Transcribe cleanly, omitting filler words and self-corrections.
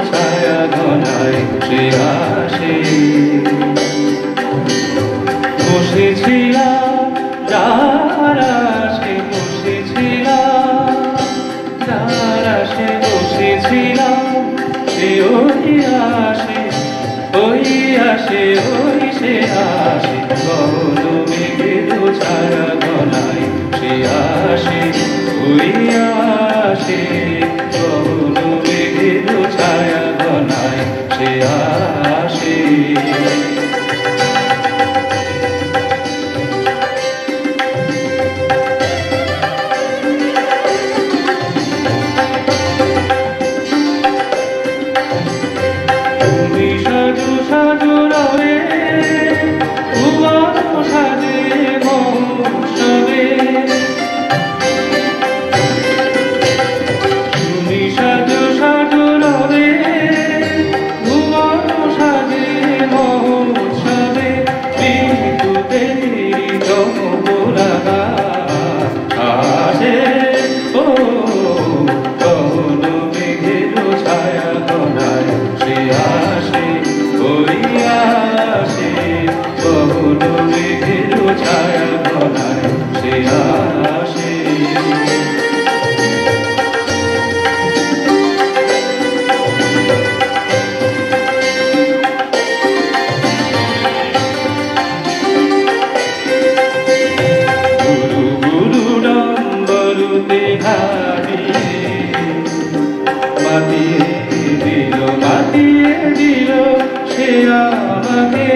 ছায়া ঘনায় সে আসে। বসেছিলাম যার আশে, বসেছিলাম যার আশে, বসেছিলাম সে ওই আসে, ওই আসে, ওই সে আসে। গহন মেঘের ছায়া ঘনায় সে আসে, ওই আসে। গহন মেঘের ছায়া ঘনায় সে আসে। তুমি সাজু সাজু রবে ভুবন সাজে মৌসবে, তুমি সাজু সাজু রবে ভুবন সাজে মৌসবে। বিদ্যুতের চমকোলাগা আসে, ও গহন মেঘের ছায়া ঘনায় সে আসে, ওই আসে। গহন মেঘের ছায়া ঘনায় সে আসে। গুরু গুরু ডম্বরুতে হারিয়ে মাতিয়ে দিল, মাতিয়ে দিল সে আমাকে।